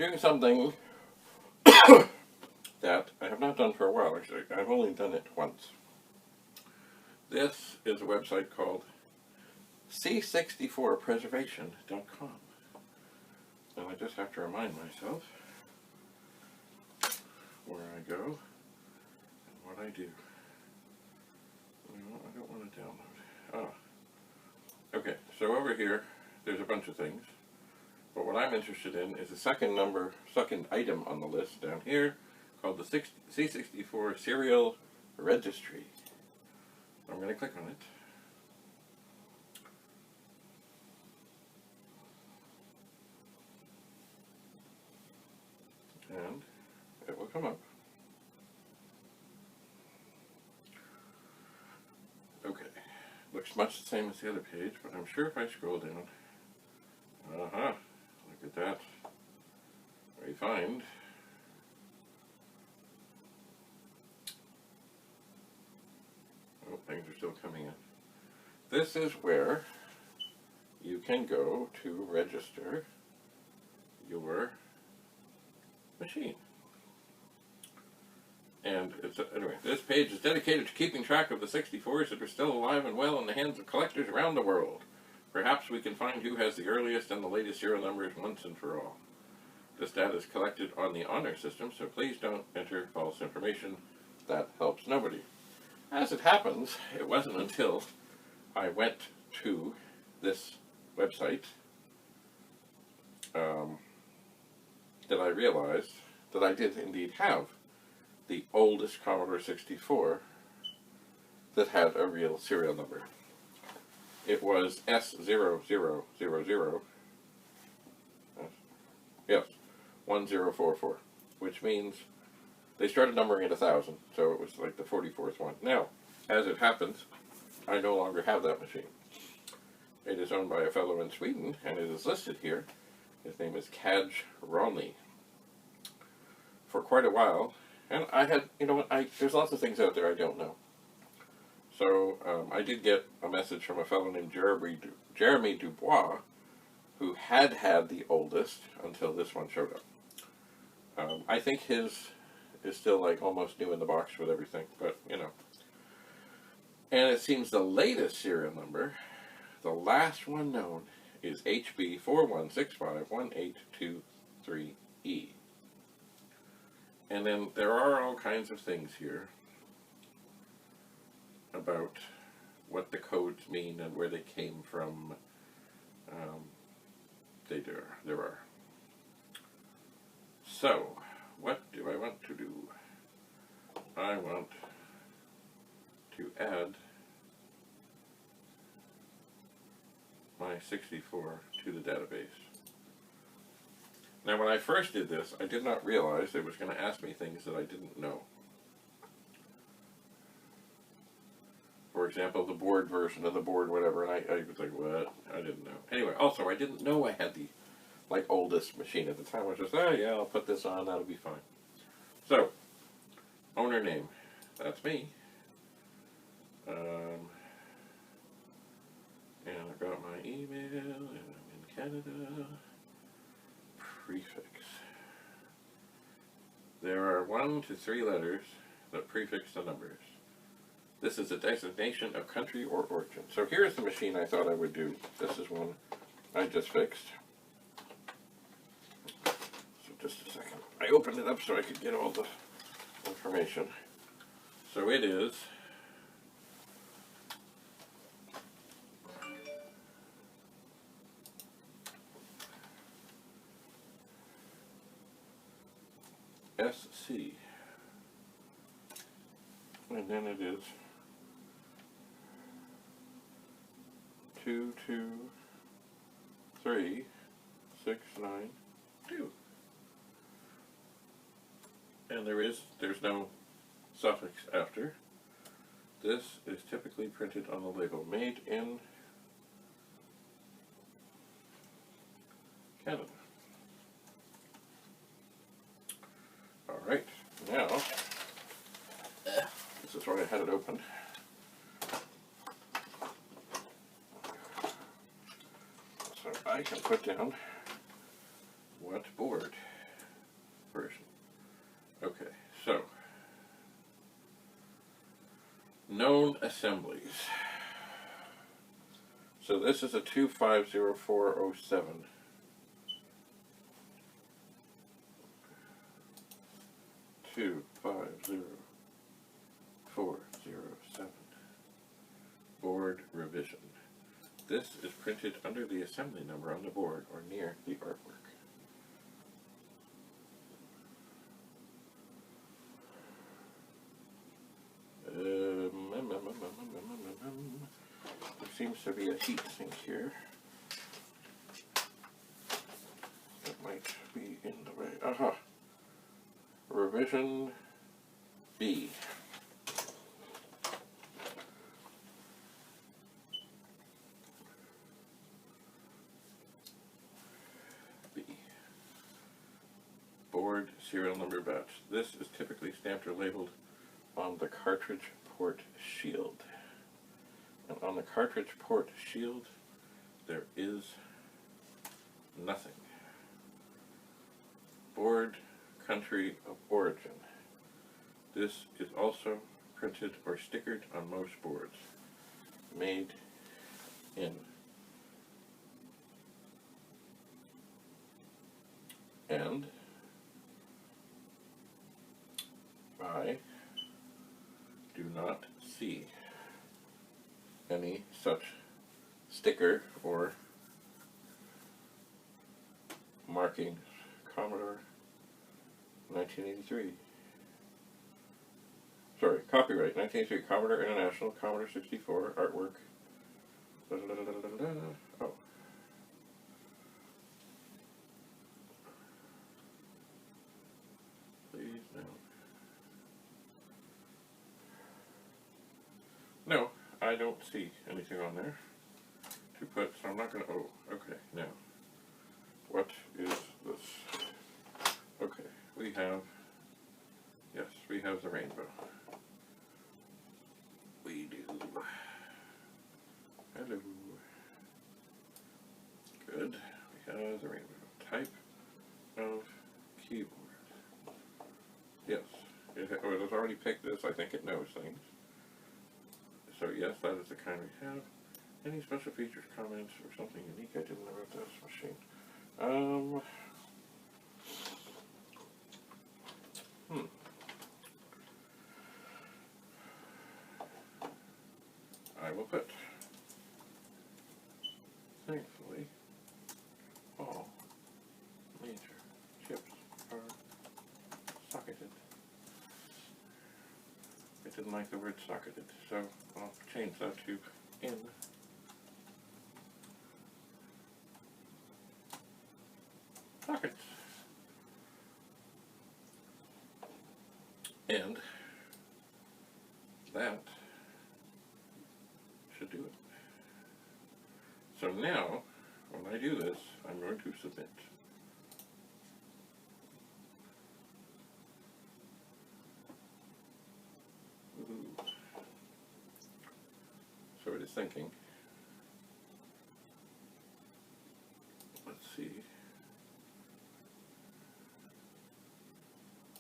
doing something that I have not done for a while, actually. I've only done it once. This is a website called C64preservation.com. And I just have to remind myself where I go and what I do. No, I don't want to download. Okay, so over here, there's a bunch of things. But what I'm interested in is the second item on the list down here, called the C64 Serial Registry. So I'm going to click on it. And it will come up. Okay, looks much the same as the other page, but I'm sure if I scroll down, look at that, we find things are still coming in. This is where you can go to register your machine. And anyway, this page is dedicated to keeping track of the 64s that are still alive and well in the hands of collectors around the world. Perhaps we can find who has the earliest and the latest serial numbers once and for all. This data is collected on the honor system, so please don't enter false information. That helps nobody. As it happens, it wasn't until I went to this website that I realized that I did indeed have the oldest Commodore 64 that had a real serial number. It was S0000, yes, 1044, which means they started numbering at 1,000, so it was like the 44th one. Now, as it happens, I no longer have that machine. It is owned by a fellow in Sweden, and it is listed here. His name is Kaj Ronny. For quite a while, and I had, there's lots of things out there I don't know. So I did get a message from a fellow named Jeremy Dubois, who had the oldest until this one showed up. I think his is still like almost new in the box with everything, but And it seems the latest serial number, the last one known, is HB41651823E. And then there are all kinds of things here about what the codes mean and where they came from. There are. So, what do I want to do? I want to add my 64 to the database. Now, when I first did this, I did not realize it was going to ask me things that I didn't know. For example, the board version of the board, whatever, and I was like, what? I didn't know. Anyway, also, I didn't know I had the, oldest machine at the time. I was just, oh, yeah, I'll put this on, that'll be fine. So, owner name, that's me. And I've got my email, and I'm in Canada. Prefix. There are 1 to 3 letters that prefix the numbers. This is a designation of country or origin. So here's the machine I thought I would do. This is one I just fixed. So just a second. I opened it up so I could get all the information. So it is SC. And then it is 223692. And there's no suffix after. This is typically printed on the label, made in Canada. Alright, now, this is where I had it open. So I can put down what board. assemblies. So this is a 250407. Two 50407 board revision. This is printed under the assembly number on the board or near the artwork. There seems to be a heat sink here. That might be in the way. Aha! Revision B. B. Board serial number batch. This is typically stamped or labeled on the cartridge port shield. And on the cartridge port shield, there is nothing. Board country of origin. This is also printed or stickered on most boards. Made in. And I do not see any such sticker or marking. Commodore 1983. Sorry, copyright 1983. Commodore International, Commodore 64, artwork. Da, da, da, da, da, da, da. Oh. Please, no. No, I don't see anything on there to put, so I'm not going to, oh, okay, now. What is this? Okay, we have, yes, we have the rainbow. We do. Hello. Good, we have the rainbow. Type of keyboard. Yes, it has already picked this. I think it knows things. So yes, that is the kind we have. Any special features, comments, or something unique I didn't know about this machine? I will put, thankfully, all major chips are socketed. I didn't like the word socketed, so I'll change that to in. Sockets. And that should do it. So now, when I do this, I'm going to submit. Ooh. So it is thinking. Let's see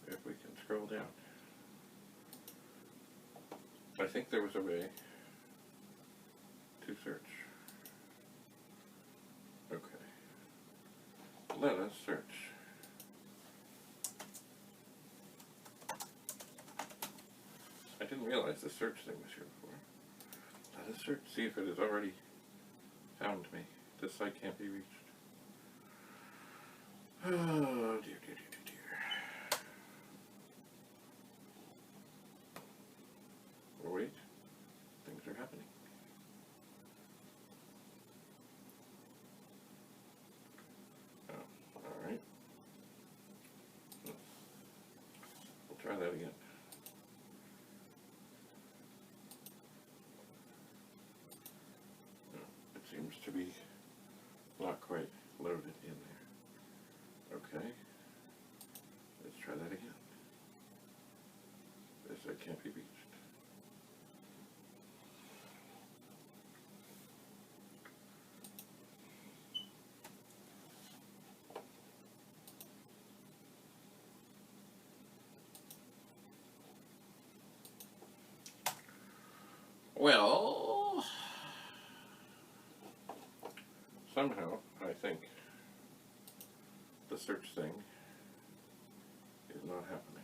if we can scroll down. I think there was a way to search. Okay. Let us search. I didn't realize the search thing was here before. Let us search, see if it has already found me. This site can't be reached. Oh, dear, dear, dear, dear, dear. Oh, wait. Things are happening. Oh, alright. We'll try that again. It seems to be not quite loaded in there. Okay. Let's try that again. This can't be reached. Well, somehow I think the search thing is not happening.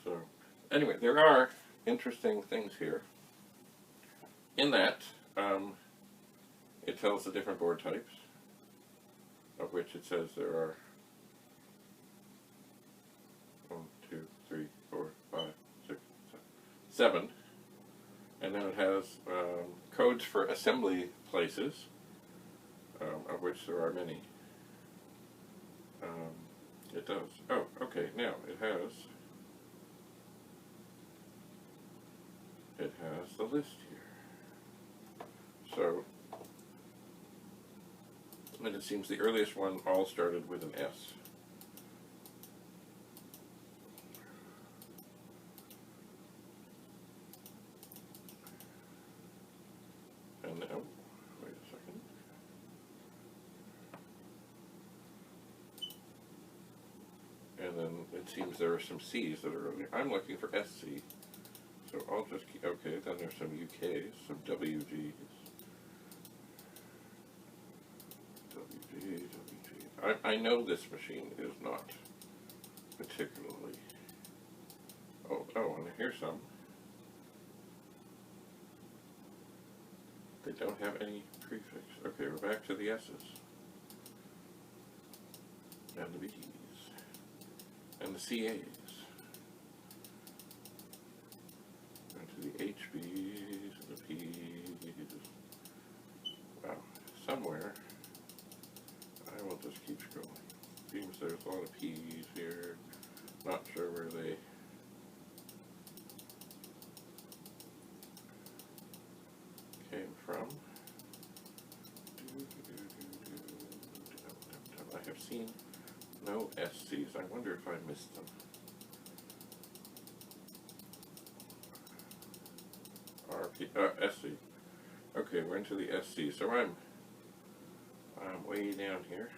So, anyway, there are interesting things here. In that, it tells the different board types, of which it says there are 1, 2, 3, 4, 5, 6, 7. And then it has codes for assembly places, of which there are many. It does. Oh, okay, now it has the list here. So, and it seems the earliest one all started with an S. And now, wait a second. And then it seems there are some C's that are early. I'm looking for SC. So I'll just keep, okay, then there's some UKs, some WGs. WG. I know this machine is not particularly, oh, and here's some. They don't have any prefix. Okay, we're back to the S's. And the B's. And the CA's. And to the HB's and the P's. Wow, somewhere. I will just keep scrolling. Seems there's a lot of P's here. Not sure where they came from. I have seen no SCs. I wonder if I missed them. SC. Okay, we're into the SC. So I'm way down here.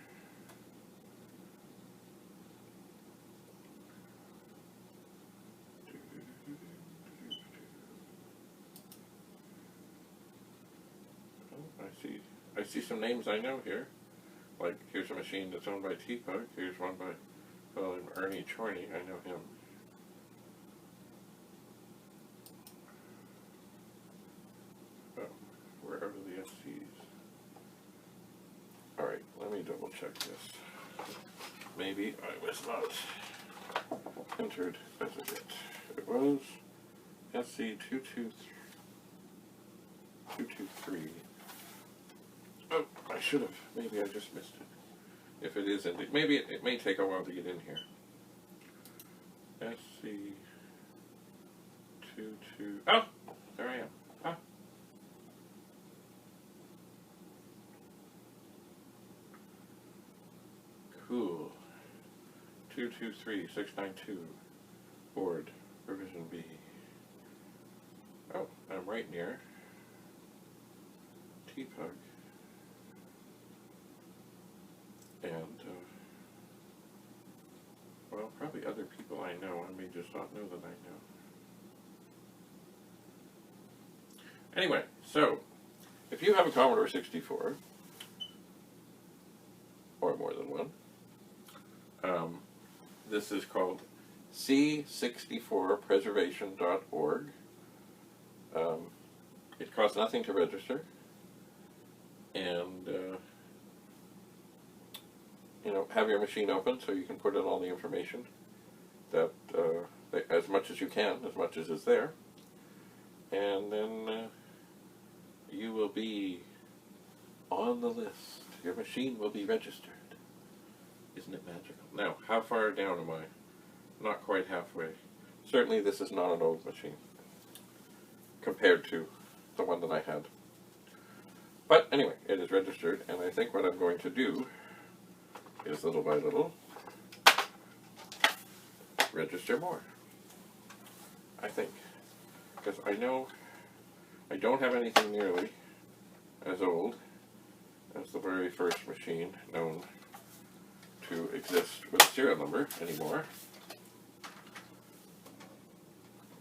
Oh, I see some names I know here. Like, here's a machine that's owned by T-Pug. Here's one by Ernie Chorney. I know him. Oh, where are the SCs? Alright, let me double check this. Maybe I was not entered as a hit. It was SC223. Oh, I should have. Maybe I just missed it. If it is indeed. Maybe it may take a while to get in here. SC22. Oh! There I am. Ah. Cool. 223692. Board. Revision B. Oh, I'm right near T-Pug. And, well, probably other people I know. I may just not know that I know. Anyway, so, if you have a Commodore 64, or more than one, this is called C64preservation.org. It costs nothing to register, and you know, have your machine open so you can put in all the information that as much as you can, as much as is there, and then you will be on the list. Your machine will be registered. Isn't it magical? Now, how far down am I? Not quite halfway. Certainly this is not an old machine compared to the one that I had. But anyway, it is registered, and I think what I'm going to do is little by little register more. I think. Because I know I don't have anything nearly as old as the very first machine known to exist with a serial number anymore.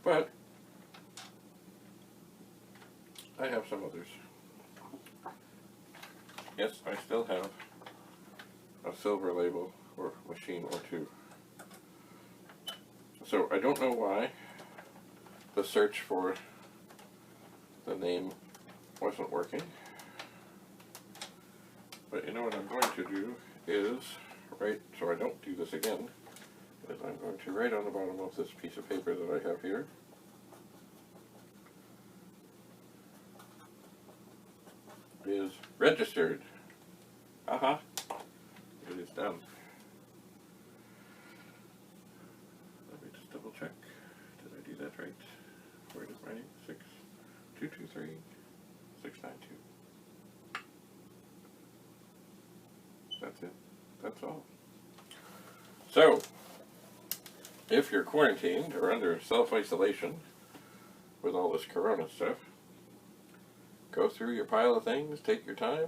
But I have some others. Yes, I still have a silver label or machine or two. So I don't know why the search for the name wasn't working. But you know what I'm going to do is write, so I don't do this again, is I'm going to write on the bottom of this piece of paper that I have here, is registered. Aha! It is done. Let me just double check. Did I do that right? Where is my name? 6223 692. That's it. That's all. So, if you're quarantined or under self-isolation with all this corona stuff, go through your pile of things, take your time,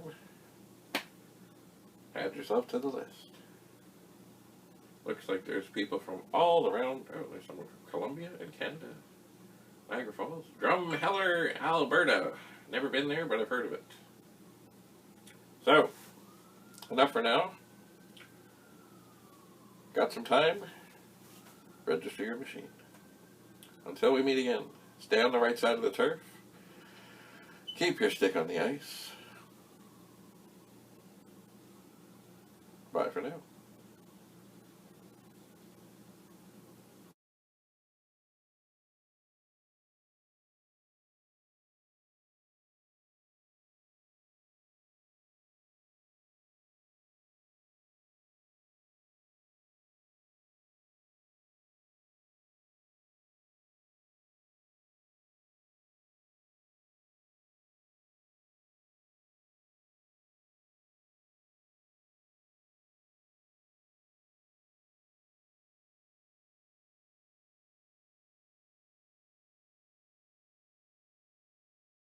add yourself to the list. Looks like there's people from all around. Oh, there's someone from Colombia and Canada, Niagara Falls, Drumheller, Alberta. Never been there, but I've heard of it. So, enough for now. Got some time? Register your machine. Until we meet again, stay on the right side of the turf. Keep your stick on the ice. Bye for now.